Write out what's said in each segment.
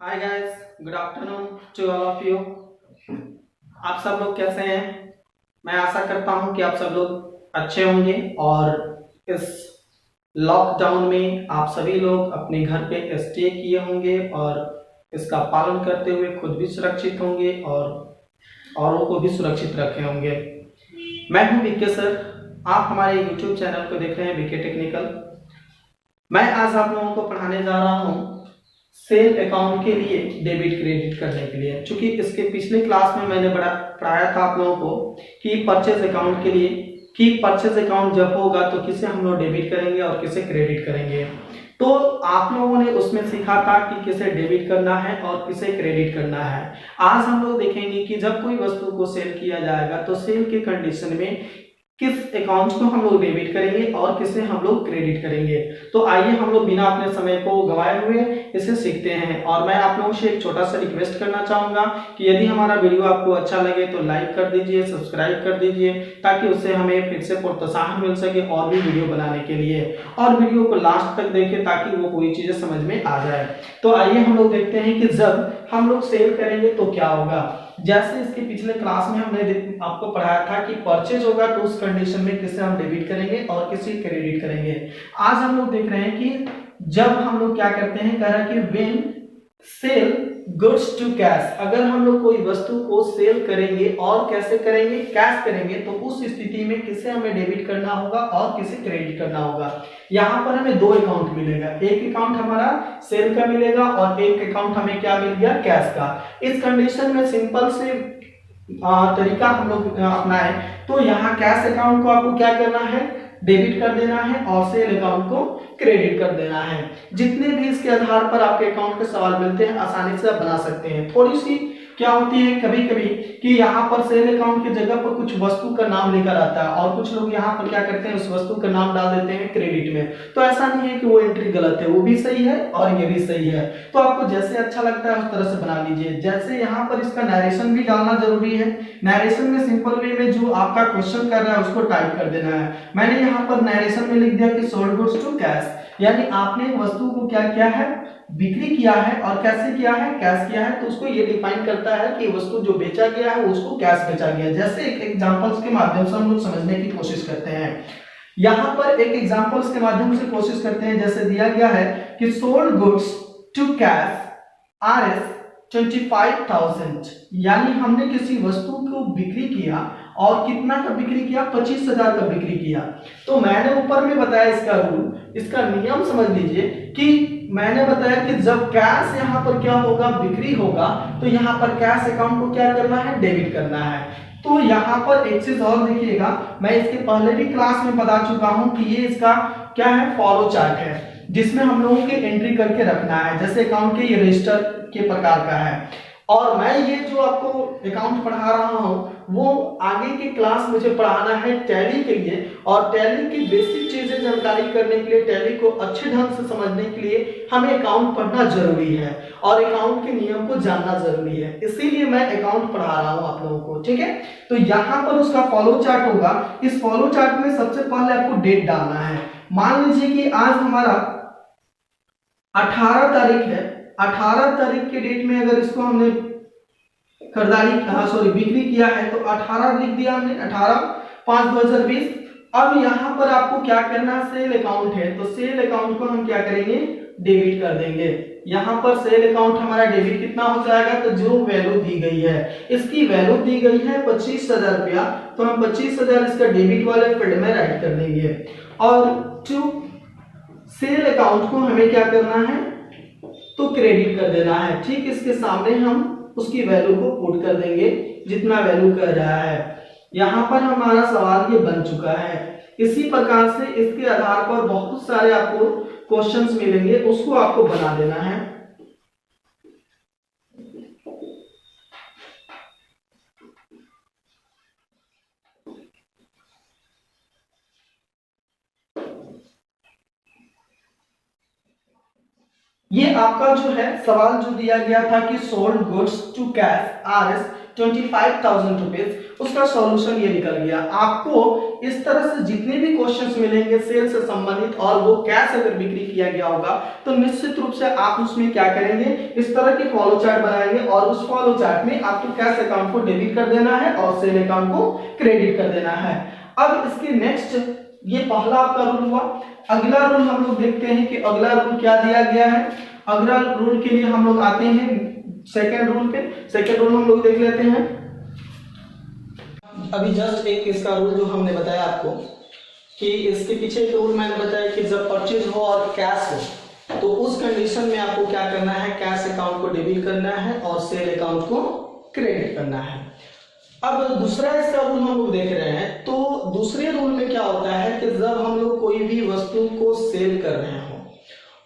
Hi guys, good afternoon to all of you. आप सब लोग कैसे हैं? मैं आशा करता हूं कि आप सब लोग अच्छे होंगे और इस लॉकडाउन में आप सभी लोग अपने घर पे स्टे किए होंगे और इसका पालन करते हुए खुद भी सुरक्षित होंगे और औरों को भी सुरक्षित रखे होंगे। मैं हूं बीके सर। आप हमारे यूट्यूब चैनल को देख रहे हैं बीके टेक्निकल। मैं आज आप लोगों को पढ़ाने जा रहा हूं सेल अकाउंट के लिए डेबिट क्रेडिट करने के लिए। चूंकि इसके पिछले क्लास में मैंने पढ़ाया था आप लोगों को कि परचेज अकाउंट के लिए कि परचेज अकाउंट जब होगा तो किसे हम लोग डेबिट करेंगे और किसे क्रेडिट करेंगे। तो आप लोगों ने उसमें सीखा था कि किसे डेबिट करना है और किसे क्रेडिट करना है। आज हम लोग देखेंगे कि जब कोई वस्तु को सेल किया जाएगा तो सेल के कंडीशन में किस अकाउंट को हम लोग डेबिट करेंगे और किसे हम लोग क्रेडिट करेंगे। तो आइए हम लोग बिना अपने समय को गवाए हुए इसे सीखते हैं। और मैं आप लोगों से एक छोटा सा रिक्वेस्ट करना चाहूंगा कि यदि हमारा वीडियो आपको अच्छा लगे तो लाइक कर दीजिए, सब्सक्राइब कर दीजिए, ताकि उससे हमें फिर से प्रोत्साहन मिल सके और भी वीडियो बनाने के लिए। और वीडियो को लास्ट तक देखें ताकि वो पूरी चीजें समझ में आ जाए। तो आइए हम लोग देखते हैं कि जब हम लोग सेल करेंगे तो क्या होगा। जैसे इसके पिछले क्लास में हमने आपको पढ़ाया था कि परचेज होगा तो उस कंडीशन में किसे हम डेबिट करेंगे और किसे क्रेडिट करेंगे। आज हम लोग देख रहे हैं कि जब हम लोग क्या करते हैं, कह रहा है कि when sell goods to cash, अगर हम लोग कोई वस्तु को सेल करेंगे और कैसे करेंगे, कैश करेंगे, तो उस स्थिति में किसे हमें डेबिट करना होगा और किसे क्रेडिट करना होगा। यहाँ पर हमें दो अकाउंट मिलेगा, एक अकाउंट हमारा सेल का मिलेगा और एक अकाउंट हमें क्या मिल गया, कैश का। इस कंडीशन में सिंपल से तरीका हम लोग अपनाएं तो यहाँ कैश अकाउंट को आपको क्या करना है, डेबिट कर देना है और सेल अकाउंट को क्रेडिट कर देना है। जितने भी इसके आधार पर आपके अकाउंट के सवाल मिलते हैं आसानी से आप बना सकते हैं। थोड़ी सी क्या होती है कभी कभी कि यहाँ पर सेल अकाउंट की जगह पर कुछ वस्तु का नाम लेकर आता है और कुछ लोग यहाँ पर क्या करते हैं, उस वस्तु का नाम डाल देते हैं क्रेडिट में। तो ऐसा नहीं है कि वो एंट्री गलत है, वो भी सही है और ये भी सही है। तो आपको जैसे अच्छा लगता है उस तरह से बना लीजिए। जैसे यहाँ पर इसका नरेशन भी डालना जरूरी है। नरेशन में सिंपल वे में जो आपका क्वेश्चन कर रहा है उसको टाइप कर देना है। मैंने यहाँ पर नरेशन में लिख दिया कि सोल्ड गुड्स टू कैश, यानी आपने वस्तु को क्या किया है, बिक्री किया है और कैसे किया है, कैश किया है। तो उसको ये डिफाइन करता है कि वस्तु जो बेचा गया है उसको कैश बेचा गया। जैसे एक एग्जांपल्स के माध्यम से हम लोग समझने की कोशिश करते हैं। यहाँ पर एक एग्जांपल्स के माध्यम से कोशिश करते हैं। जैसे दिया गया है कि sold goods to cash RS 25,000, यानी हमने किसी वस्तु को बिक्री किया और कितना का बिक्री किया, 25,000 का बिक्री किया। तो मैंने ऊपर में बताया इसका रूल, इसका नियम समझ लीजिए कि मैंने बताया कि जब कैश यहाँ पर क्या होगा, बिक्री होगा, तो यहाँ पर कैश अकाउंट को क्या करना है, डेबिट करना है। तो यहाँ पर एक चीज और देखिएगा, मैं इसके पहले भी क्लास में बता चुका हूं कि ये इसका क्या है, फॉलो चार्ट है, जिसमें हम लोगों के एंट्री करके रखना है। जैसे अकाउंट के ये रजिस्टर के प्रकार का है। और मैं ये जो आपको अकाउंट पढ़ा रहा हूं वो आगे की क्लास मुझे पढ़ाना है टैली के लिए, और टैली की बेसिक चीजें जानकारी करने के लिए, टैली को अच्छे ढंग से समझने के लिए हमें अकाउंट पढ़ना जरूरी है और अकाउंट के नियम को जानना जरूरी है। इसीलिए मैं अकाउंट पढ़ा रहा हूं आप लोगों को, ठीक है। तो यहाँ पर उसका फॉलो चार्ट होगा। इस फॉलो चार्ट में सबसे पहले आपको डेट डालना है। मान लीजिए कि आज हमारा 18 तारीख है। 18 तारीख के डेट में अगर इसको हमने खरीदारी बिक्री किया है तो 18 लिख दिया हमने, 18/5/2020। अब यहाँ पर आपको क्या करना है, सेल अकाउंट है तो सेल अकाउंट को हम क्या करेंगे, डेबिट कर देंगे। यहाँ पर सेल अकाउंट हमारा डेबिट कितना हो जाएगा, तो जो वैल्यू दी गई है, इसकी वैल्यू दी गई है 25,000 रुपया, तो हम 25,000 इसका डेबिट वाले फील्ड में राइट कर देंगे। और टू सेल अकाउंट को हमें क्या करना है, तो क्रेडिट कर देना है। ठीक इसके सामने हम उसकी वैल्यू को पुट कर देंगे जितना वैल्यू कर रहा है। यहाँ पर हमारा सवाल ये बन चुका है। इसी प्रकार से इसके आधार पर बहुत सारे आपको क्वेश्चंस मिलेंगे, उसको आपको बना देना है। ये आपका जो है सवाल जो दिया गया था कि sold goods to cash RS 25,000 rupees, उसका सॉल्यूशन ये निकल गया। आपको इस तरह से जितने भी क्वेश्चंस मिलेंगे सेल से संबंधित और वो कैश अगर बिक्री किया गया होगा तो निश्चित रूप से आप उसमें क्या करेंगे, इस तरह की फॉलो चार्ट बनाएंगे और उस फॉलो चार्ट में आपको कैश अकाउंट को डेबिट कर देना है और सेल अकाउंट को क्रेडिट कर देना है। अब इसके नेक्स्ट, ये पहला आपका रूल हुआ। अगला रूल हम लोग देखते हैं कि अगला रूल क्या दिया गया है। अगला रूल के लिए हम लोग आते हैं सेकंड रूल पे। सेकंड रूल हम लोग देख लेते हैं। अभी जस्ट एक इसका रूल जो हमने बताया आपको कि इसके पीछे एक रूल मैंने बताया कि जब परचेज हो और कैश हो तो उस कंडीशन में आपको क्या करना है, कैश अकाउंट को डेबिट करना है और सेल अकाउंट को क्रेडिट करना है। अब दूसरा इसका रूल हम लोग देख रहे हैं। तो दूसरे रूल में क्या होता है कि जब हम लोग कोई भी वस्तु को सेल कर रहे हो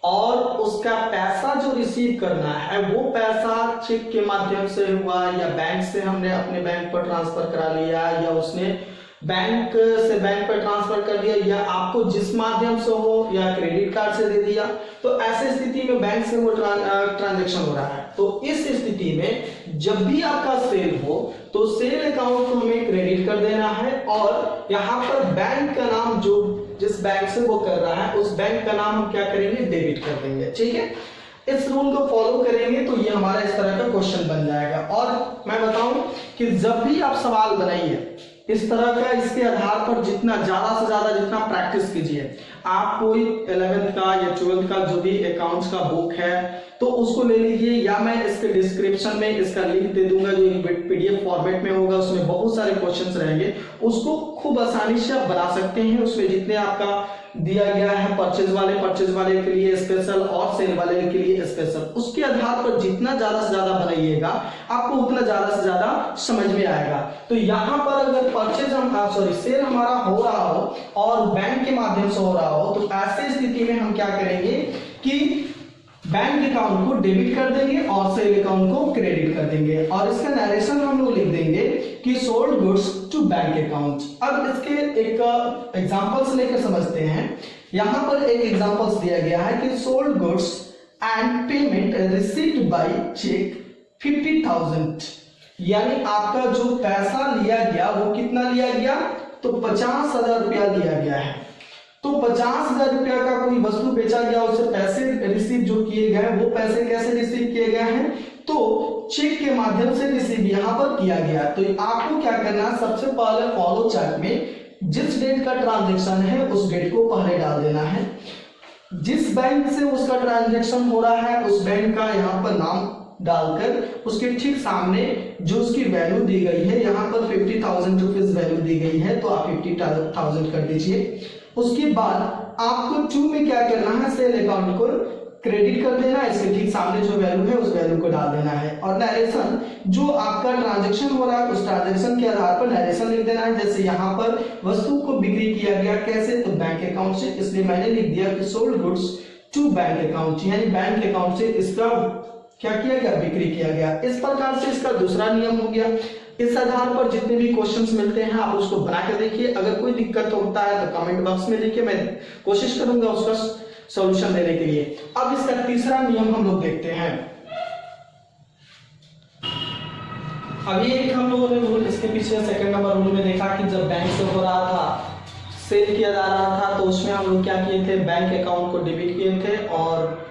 और उसका पैसा जो रिसीव करना है वो पैसा चेक के माध्यम से हुआ या बैंक से हमने अपने बैंक पर ट्रांसफर करा लिया या उसने बैंक से बैंक पर ट्रांसफर कर दिया या आपको जिस माध्यम से हो या क्रेडिट कार्ड से दे दिया, तो ऐसी स्थिति में बैंक से वो ट्रांजैक्शन हो रहा है। तो इस स्थिति में जब भी आपका सेल हो तो सेल अकाउंट को हमें क्रेडिट कर देना है और यहाँ पर बैंक का नाम जो जिस बैंक से वो कर रहा है उस बैंक का नाम हम क्या करेंगे, डेबिट कर देंगे। ठीक है, इस रूल को फॉलो करेंगे तो ये हमारा इस तरह का क्वेश्चन बन जाएगा। और मैं बताऊं कि जब भी आप सवाल बनाइए इस तरह का, इसके आधार पर जितना ज्यादा से ज्यादा जितना प्रैक्टिस कीजिए, आप कोई 11th का या 12th का जो भी अकाउंट्स का बुक है तो उसको ले लीजिए या मैं इसके डिस्क्रिप्शन में इसका लिंक दे दूंगा जो PDF फॉर्मेट में होगा, उसमें बहुत सारे क्वेश्चंस रहेंगे, उसको खूब आसानी से आप बना सकते हैं। उसमें जितने आपका दिया गया है परचेज वाले के लिए स्पेशल और सेल वाले के लिए स्पेशल, उसके आधार पर जितना ज्यादा से ज्यादा बनाइएगा आपको उतना ज्यादा से ज्यादा समझ में आएगा। तो यहाँ पर अगर सेल हमारा हो रहा हो और बैंक के माध्यम से हो रहा हो तो ऐसी स्थिति में हम क्या करेंगे कि बैंक अकाउंट को डेबिट कर देंगे और सेल अकाउंट को क्रेडिट कर देंगे और इसका नरेशन हम लोग लिख देंगे कि sold goods to bank account. अब इसके एक एग्जांपल्स लेकर समझते हैं। यहां पर एक एग्जांपल्स दिया गया है कि sold goods and payment received by cheque 50,000, यानी आपका जो पैसा लिया गया वो कितना लिया गया, तो 50,000 रुपया लिया गया है। तो 50,000 रुपया का कोई वस्तु बेचा गया, उससे पैसे रिसीव जो किए गए वो पैसे कैसे रिसीव किए गए हैं, तो चेक के माध्यम से रिसीव यहाँ पर किया गया। तो आपको क्या करना है, सबसे पहले फॉलो चार्ट में जिस डेट का ट्रांजैक्शन है उस डेट को पहले डाल देना है। जिस बैंक से उसका ट्रांजैक्शन हो रहा है उस बैंक का यहाँ पर नाम डालकर उसके ठीक सामने जो उसकी वैल्यू दी गई है, यहाँ पर 50,000 रुपीज वैल्यू दी गई है तो आप 50,000 कर दीजिए। उसके बाद आपको 2 में क्या करना है, सेल अकाउंट को क्रेडिट कर देना है, इसके ठीक सामने जो वैल्यू है उस वैल्यू को डाल देना है और नरेशन जो आपका ट्रांजैक्शन हो रहा है उस ट्रांजैक्शन के आधार पर नरेशन लिख देना है। जैसे यहाँ पर वस्तु को बिक्री किया गया कैसे, तो बैंक अकाउंट से, इसलिए मैंने लिख दिया कि sold goods to bank account, यानी बैंक अकाउंट से इसका क्या किया गया, बिक्री किया गया। इस प्रकार से इसका दूसरा नियम हो गया। इस आधार पर जितने भी क्वेश्चंस मिलते हैं आप उसको बना के देखिए। अगर कोई दिक्कत होता है तो कमेंट बॉक्स में लिखिए, मैं कोशिश करूंगा उसका सॉल्यूशन देने के लिए। अब इसका तीसरा नियम हम लोग देखते हैं। अभी एक हम लोगों ने रूल इसके पीछे सेकंड नंबर रूल में देखा कि जब बैंक से हो रहा था, सेल किया जा रहा था, तो उसमें हम लोग क्या किए थे, बैंक अकाउंट को डेबिट किए थे और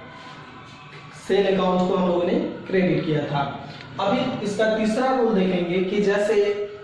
सेल अकाउंट को हम लोगों ने क्रेडिट किया था। अभी इसका तीसरा रूल देखेंगे कि जैसे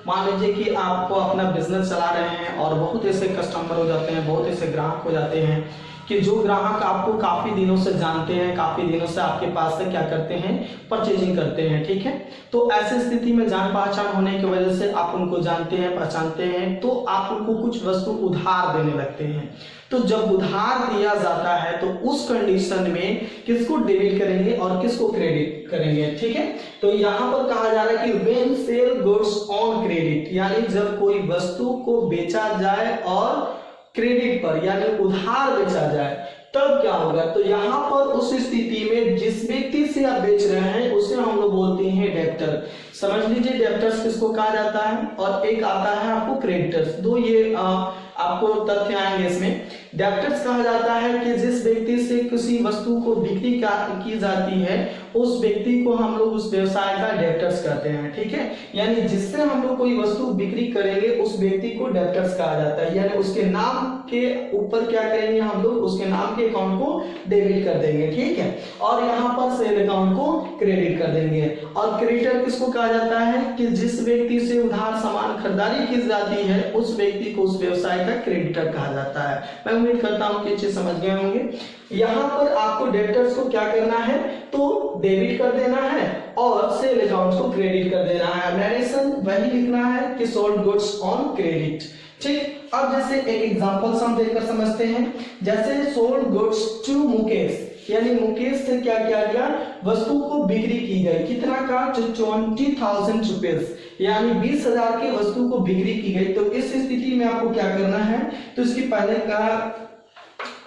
मान लीजिए कि आपको अपना बिजनेस चला रहे हैं और बहुत ऐसे कस्टमर हो जाते हैं, बहुत ऐसे ग्राहक हो जाते हैं कि जो ग्राहक आपको काफी दिनों से जानते हैं, काफी दिनों से आपके पास से क्या करते हैं, परचेजिंग करते हैं। ठीक है, तो ऐसी स्थिति में जान पहचान होने की वजह से आप उनको जानते हैं, पहचानते हैं, तो आप उनको कुछ वस्तु उधार देने लगते हैं। तो जब उधार दिया जाता है तो उस कंडीशन में किसको डेबिट करेंगे और किसको क्रेडिट करेंगे। ठीक है, तो यहाँ पर कहा जा रहा है कि when sell goods on credit, यानी जब कोई वस्तु को बेचा जाए और क्रेडिट पर यानी उधार बेचा जाए तब क्या होगा, तो यहाँ पर उस स्थिति में जिस व्यक्ति से आप बेच रहे हैं उसे हम लोग बोलते हैं डेब्टर। समझ लीजिए डेब्टर्स किसको कहा जाता है और एक आता है आपको क्रेडिटर्स। दो ये आपको तथ्य आएंगे इसमें। डेब्टर्स कहा जाता है कि जिस व्यक्ति से किसी वस्तु को बिक्री की जाती है उस व्यक्ति को हम लोग उस व्यवसाय का डेब्टर्स कहते हैं, ठीक है। यानी जिससे हम लोग कोई वस्तु बिक्री करेंगे उस व्यक्ति को डेब्टर्स कहा जाता है, यानी उसके नाम के ऊपर क्या करेंगे हम लोग, उसके नाम के अकाउंट को डेबिट कर देंगे, ठीक है। और यहाँ पर सेल अकाउंट को क्रेडिट कर देंगे। और क्रेडिटर किसको कहा जाता है कि जिस व्यक्ति से उधार सामान खरीदारी की जाती है उस व्यक्ति को उस व्यवसाय का क्रेडिटर कहा जाता है। मैं उम्मीद करता हूं कि अच्छे समझ गए होंगे। यहाँ पर आपको डेब्टर्स को क्या करना है, तो डेबिट कर देना है और सेल अकाउंट को क्रेडिट कर देना है। नरेशन वही लिखना है कि सोल्ड गुड्स ऑन क्रेडिट, ठीक। अब जैसे एक एग्जांपल्स हम देखकर समझते हैं, जैसे सोल्ड गुड्स टू मुकेश, यानी मुकेश से क्या किया गया, वस्तु को बिक्री की गई, कितना का, 20,000 रुपीज, यानी 20,000 की वस्तु को बिक्री की गई। तो इस स्थिति में आपको क्या करना है, तो इसकी पहले का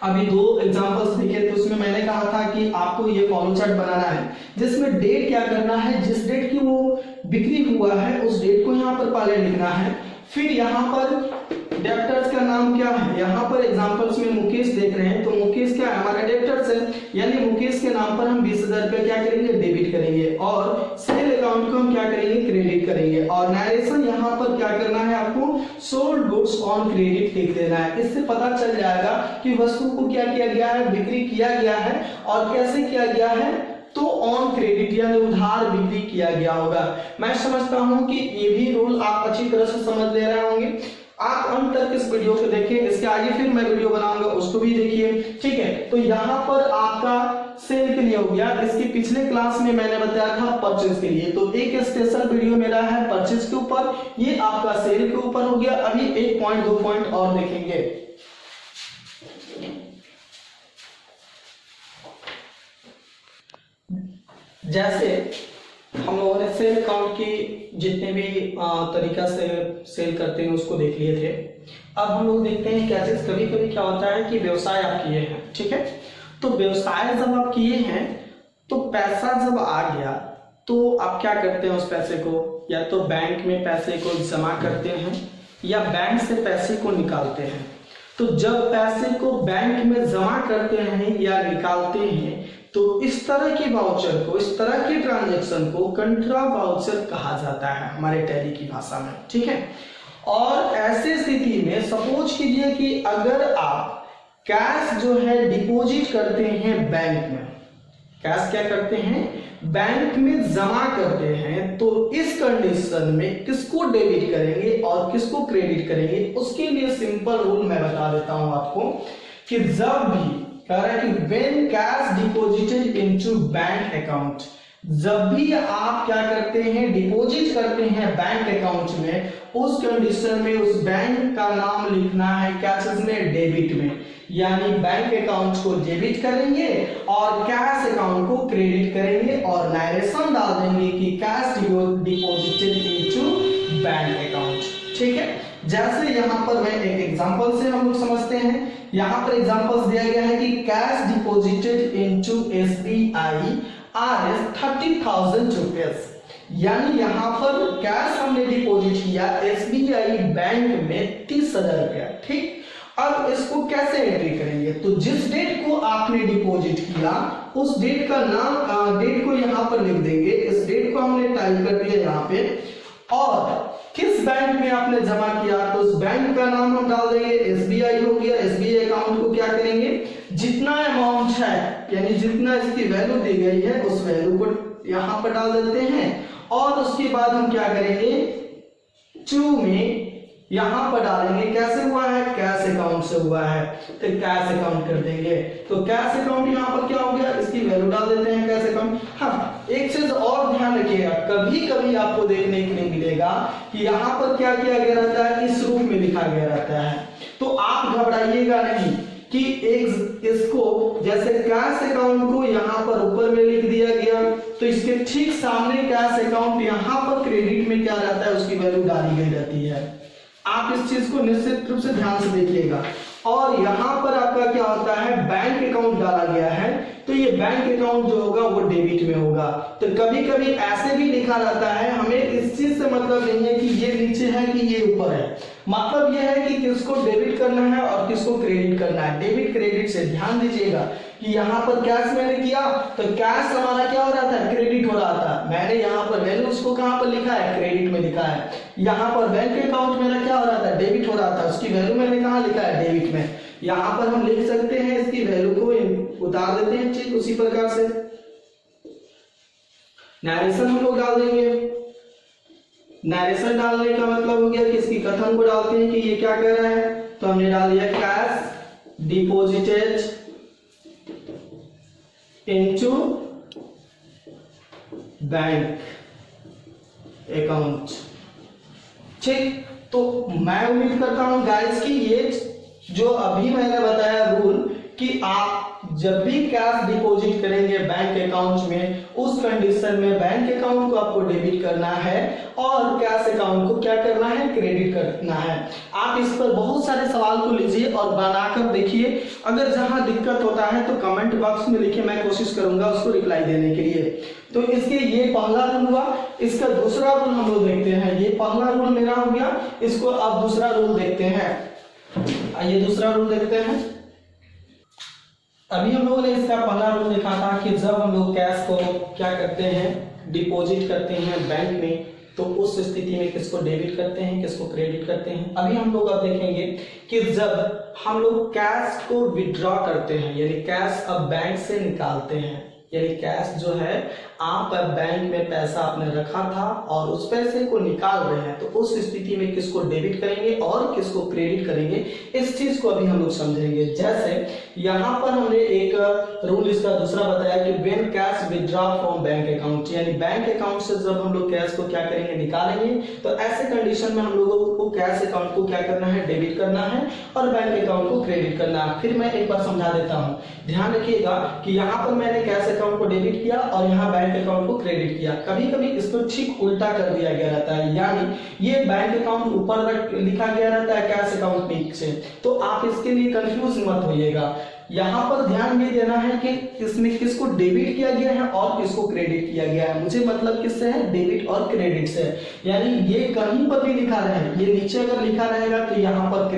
अभी 2 एग्जांपल्स देखे, तो उसमें मैंने कहा था कि आपको ये फॉलो चार्ट बनाना है जिसमें डेट क्या करना है, जिस डेट की वो बिक्री हुआ है उस डेट को यहाँ पर पहले लिखना है। फिर यहाँ पर डेब्टर्स का नाम क्या है, यहाँ पर एग्जांपल्स में मुकेश देख रहे हैं तो मुकेश क्या है, हमारा डेब्टर्स है, यानी मुकेश के नाम पर हम 20,000 रुपये क्या करेंगे, डेबिट करेंगे और सेल अकाउंट को हम क्या करेंगे, क्रेडिट करेंगे। और नरेशन यहाँ पर क्या करना है, आपको सोल्ड गुड्स ऑन क्रेडिट लिख देना है। इससे पता चल जाएगा कि वस्तु को क्या किया गया है, बिक्री किया गया है और कैसे किया गया है, तो ऑन क्रेडिट यानी उधार बिक्री किया गया होगा। मैं समझता हूं कि ये भी रूल आप अच्छी तरह से समझ ले रहे होंगे। आप अंत तक इस वीडियो को देखें, इसके आगे फिर मैं वीडियो बनाऊंगा उसको भी देखिए, ठीक है। तो यहाँ पर आपका सेल के लिए हो गया, इसके पिछले क्लास में मैंने बताया था परचेज के लिए, तो एक स्पेशल वीडियो मेरा है परचेज के ऊपर, ये आपका सेल के ऊपर हो गया। अभी 1 पॉइंट 2 पॉइंट और देखेंगे। जैसे हम लोगों ने सेल अकाउंट की जितने भी तरीका से सेल करते हैं उसको देख लिए थे। अब हम लोग देखते हैं क्या चीज, कभी कभी क्या होता है कि व्यवसाय आप किए हैं, ठीक है। तो व्यवसाय जब आप किए हैं तो पैसा जब आ गया तो आप क्या करते हैं, उस पैसे को या तो बैंक में पैसे को जमा करते हैं या बैंक से पैसे को निकालते हैं। तो जब पैसे को बैंक में जमा करते हैं या निकालते हैं तो इस तरह के वाउचर को, इस तरह के ट्रांजैक्शन को कंट्रा वाउचर कहा जाता है हमारे टैली की भाषा में, ठीक है। और ऐसे स्थिति में सपोज कीजिए कि अगर आप कैश जो है डिपॉजिट करते हैं बैंक में, कैश क्या करते हैं, बैंक में जमा करते हैं, तो इस कंडीशन में किसको डेबिट करेंगे और किसको क्रेडिट करेंगे, उसके लिए सिंपल रूल मैं बता देता हूं आपको कि जब भी कह रहा है कि when cash deposited into bank account, जब भी आप क्या करते हैं, डिपॉजिट करते हैं बैंक अकाउंट में, उस कंडीशन में उस बैंक का नाम लिखना है क्या चीज में, डेबिट में, यानी बैंक अकाउंट को डेबिट करेंगे और कैश अकाउंट को क्रेडिट करेंगे और नरेशन डाल देंगे कि cash deposited into bank account, ठीक है। जैसे यहाँ पर मैं एक एग्जांपल से हम लोग समझते हैं। यहाँ पर एग्जांपल्स दिया गया है कि cash deposited into SBI RS 30,000 rupees, यानी यहाँ पर कैश हमने डिपॉजिट किया SBI बैंक में 30,000 रुपया, ठीक। अब इसको कैसे एंट्री करेंगे, तो जिस डेट को आपने डिपॉजिट किया उस डेट का नाम, डेट को यहाँ पर लिख देंगे, इस डेट को हमने टाइप कर दिया यहाँ पे, और किस बैंक में आपने जमा किया तो उस बैंक का नाम हम डाल देंगे, SBI हो गया। SBI अकाउंट को क्या करेंगे, जितना अमाउंट है यानी जितना इसकी वैल्यू दी गई है उस वैल्यू को यहाँ पर डाल देते हैं और उसके बाद हम क्या करेंगे, टू में यहाँ पर डालेंगे कैसे हुआ है, कैश अकाउंट से हुआ है, तो कैश अकाउंट कर देंगे। तो कैश अकाउंट यहाँ पर क्या हो गया, इसकी वैल्यू डाल देते हैं कैश अकाउंट। हाँ, एक चीज और ध्यान रखिएगा, कभी कभी आपको देखने के लिए मिलेगा कि यहाँ पर क्या किया गया रहता है, इस रूप में लिखा गया रहता है, तो आप घबराइएगा नहीं कि एक इसको जैसे कैश अकाउंट को यहाँ पर ऊपर में लिख दिया गया तो इसके ठीक सामने कैश अकाउंट यहाँ पर क्रेडिट में क्या रहता है, उसकी वैल्यू डाली गई रहती है। आप इस चीज को निश्चित रूप से ध्यान से देखिएगा। और यहाँ पर आपका क्या होता है, बैंक अकाउंट डाला गया है तो ये बैंक अकाउंट जो होगा वो डेबिट में होगा। तो कभी कभी ऐसे भी लिखा रहता है, हमें इस चीज से मतलब नहीं है कि ये नीचे है कि ये ऊपर है, मतलब ये है कि किसको डेबिट करना है और किसको क्रेडिट करना है। डेबिट क्रेडिट से ध्यान दीजिएगा कि यहाँ पर कैश मैंने किया तो कैश हमारा क्या हो रहा था, क्रेडिट हो रहा था। मैंने यहाँ पर वैल्यू उसको कहाँ पर लिखा है, क्रेडिट में लिखा है। यहाँ पर बैंक अकाउंट मेरा क्या हो रहा था, डेबिट हो रहा था, उसकी वैल्यू मैंने कहाँ लिखा है, डेबिट में। यहाँ पर हम लिख सकते हैं इसकी वैल्यू को उतार देते हैं, ठीक उसी प्रकार से नरेशन हम लोग डाल देंगे। नरेशन डालने का मतलब हो गया कि इसकी कथन को डालते हैं कि ये क्या कर रहा है, तो हमने डाल दिया cash deposited into bank account. ठीक, तो मैं उम्मीद करता हूं गाइस कि ये जो अभी मैंने बताया रूल कि आप जब भी कैश डिपॉजिट करेंगे बैंक अकाउंट में, उस कंडीशन में बैंक अकाउंट को आपको डेबिट करना है और कैश अकाउंट को क्या करना है, क्रेडिट करना है। आप इस पर बहुत सारे सवाल को लीजिए और बनाकर देखिए। अगर जहां दिक्कत होता है तो कमेंट बॉक्स में लिखिए, मैं कोशिश करूंगा उसको रिप्लाई देने के लिए। तो इसके ये पहला रूल हुआ। इसका दूसरा रूल हम लोग देखते हैं। ये पहला रूल मेरा हो गया, इसको अब दूसरा रूल देखते हैं। आइए दूसरा रूल देखते हैं। अभी हम लोगों ने इसका पहला रूल देखा था कि जब हम लोग कैश को क्या करते हैं, डिपॉजिट करते हैं बैंक में, तो उस स्थिति में किसको डेबिट करते हैं, किसको क्रेडिट करते हैं। अभी हम लोग अब देखेंगे कि जब हम लोग कैश को विड्रॉ करते हैं, यानी कैश अब बैंक से निकालते हैं, यानी कैश जो है आप बैंक में पैसा आपने रखा था और उस पैसे को निकाल रहे हैं, तो उस स्थिति में किसको डेबिट करेंगे और किसको क्रेडिट करेंगे, इस चीज को अभी हम लोग समझेंगे। जैसे यहाँ पर हमने एक रूल इसका दूसरा बताया कि when cash withdraw from bank account, यानी बैंक अकाउंट से जब हम लोग कैश को क्या करेंगे, निकालेंगे, तो ऐसे कंडीशन में हम लोगों को कैश अकाउंट को क्या करना है, डेबिट करना है और बैंक अकाउंट को क्रेडिट करना है। फिर मैं एक बार समझा देता हूँ, ध्यान रखिएगा कि यहाँ पर मैंने कैश अकाउंट को डेबिट किया और यहाँ बैंक अकाउंट को क्रेडिट किया। कभी कभी इसको ठीक उल्टा कर दिया गया रहता है, यानी ये बैंक अकाउंट ऊपर लिखा गया रहता है, कैश अकाउंट नीचे। तो आप इसके लिए कंफ्यूज मत होइएगा। यहाँ पर ध्यान ये देना है कि इसमें किसको डेबिट किया गया है और किसको क्रेडिट किया गया है। मुझे मतलब किससे है, डेबिट और क्रेडिट से। यानी ये कहीं पर भी लिखा रहे, ये नीचे अगर लिखा रहेगा तो यहाँ पर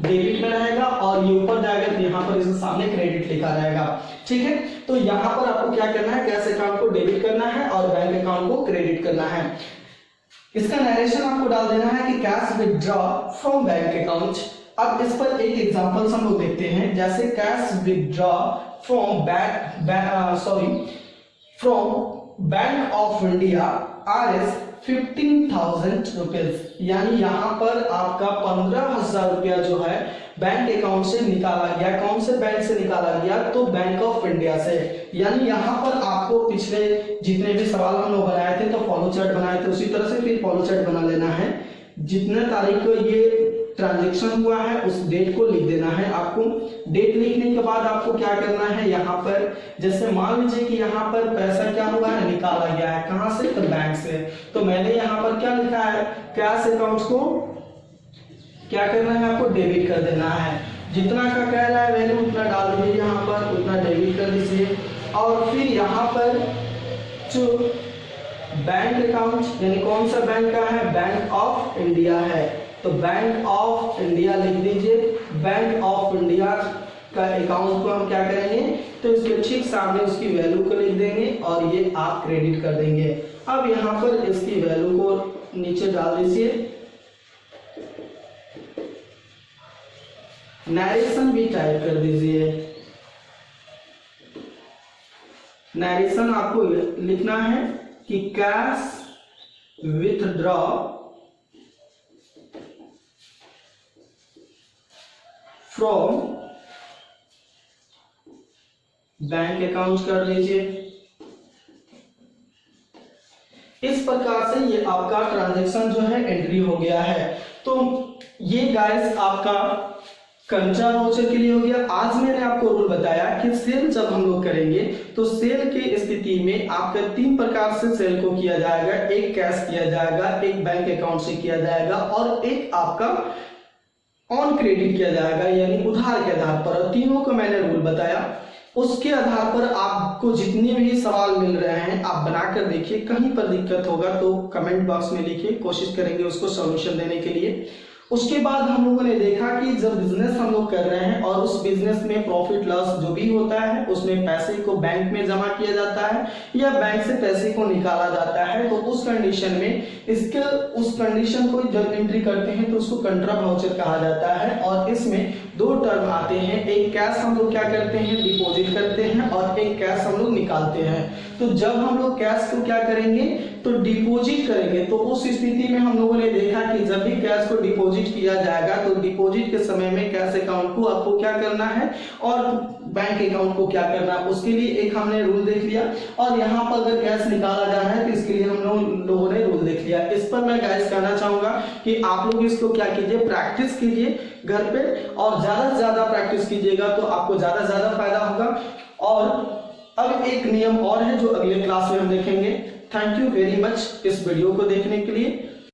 डेबिट में रहेगा और ये ऊपर जाएगा तो यहाँ पर इसके सामने क्रेडिट लिखा रहेगा। ठीक है, तो यहाँ पर आपको क्या करना है, कैश अकाउंट को डेबिट करना है और बैंक अकाउंट को क्रेडिट करना है। इसका नरेशन आपको डाल देना है कि cash withdraw from bank account. अब इस पर एक एग्जांपल्स हम लोग देखते हैं, जैसे cash withdraw from bank of India RS 15,000 rupees, यानी यहाँ पर आपका 15,000 रुपया जो है बैंक अकाउंट से निकाला गया। कौन से बैंक से निकाला गया, तो बैंक ऑफ इंडिया से। यानी यहाँ पर आपको पिछले जितने भी सवाल हम लोग बनाए थे, तो फॉलो चार्ट बनाए थे, उसी तरह से फिर फॉलो चार्ट बना लेना है। जितने तारीख को ये ट्रांजैक्शन हुआ है उस डेट को लिख देना है आपको। डेट लिखने के बाद आपको क्या करना है, यहाँ पर जैसे मान लीजिए कि यहाँ पर पैसा क्या हुआ है, निकाला गया है, कहां से, तो बैंक से। तो मैंने यहाँ पर क्या लिखा है, कैश अकाउंट को क्या करना है, आपको डेबिट कर देना है। जितना का कह रहा है वैल्यू उतना डाल दीजिए, यहाँ पर उतना डेबिट कर दीजिए। और फिर यहाँ पर जो बैंक अकाउंट यानी कौन सा बैंक का है, बैंक ऑफ इंडिया है, तो बैंक ऑफ इंडिया लिख दीजिए। बैंक ऑफ इंडिया का अकाउंट को हम क्या करेंगे, तो इसके ठीक सामने उसकी वैल्यू को लिख देंगे और ये आप क्रेडिट कर देंगे। अब यहाँ पर इसकी वैल्यू को नीचे डाल दीजिए। नरेशन भी टाइप कर दीजिए। नरेशन आपको लिखना है कि cash withdraw from bank account कर लीजिए। इस प्रकार से ये आपका ट्रांजैक्शन जो है एंट्री हो गया है। तो ये गाइस आपका कंचा वाउचर के लिए हो गया। आज मैंने आपको रूल बताया कि सेल जब हम लोग करेंगे तो सेल की स्थिति में आपका 3 प्रकार से सेल को किया जाएगा। एक कैश किया जाएगा, एक बैंक अकाउंट से किया जाएगा और एक आपका ऑन क्रेडिट किया जाएगा, यानी उधार के आधार पर। तीनों को मैंने रूल बताया। उसके आधार पर आपको जितने भी सवाल मिल रहे हैं आप बनाकर देखिए। कहीं पर दिक्कत होगा तो कमेंट बॉक्स में लिखिए, कोशिश करेंगे उसको सॉल्यूशन देने के लिए। उसके बाद हम लोगों ने देखा कि जब बिजनेस हम लोग कर रहे हैं और उस बिजनेस में प्रॉफिट लॉस जो भी होता है उसमें पैसे को बैंक में जमा किया जाता है या बैंक से पैसे को निकाला जाता है, तो उस कंडीशन में उस कंडीशन को जब एंट्री करते हैं तो उसको कंट्रा वाउचर कहा जाता है। और इसमें दो टर्म आते हैं, एक कैश हम लोग क्या करते हैं डिपॉजिट करते हैं और एक कैश हम लोग निकालते हैं। तो जब हम लोग कैश को क्या करेंगे तो डिपॉजिट करेंगे, तो उस स्थिति में हम लोगों ने देखा कि जब भी कैश को डिपॉजिट किया जाएगा तो डिपॉजिट के समय में कैश अकाउंट को आपको क्या करना है और बैंक अकाउंट को क्या करना है, उसके लिए एक हमने रूल देख लिया। और यहाँ पर अगर कैश निकाला जा रहा है तो इसके लिए हम लोगों ने रूल देख लिया। इस पर मैं गाइस कहना चाहूंगा कि आप लोग इसको क्या कीजिए, प्रैक्टिस कीजिए घर पे और ज्यादा से ज्यादा प्रैक्टिस कीजिएगा तो आपको ज्यादा से ज्यादा फायदा होगा। और अब एक नियम और है जो अगले क्लास में हम देखेंगे। थैंक यू वेरी मच इस वीडियो को देखने के लिए।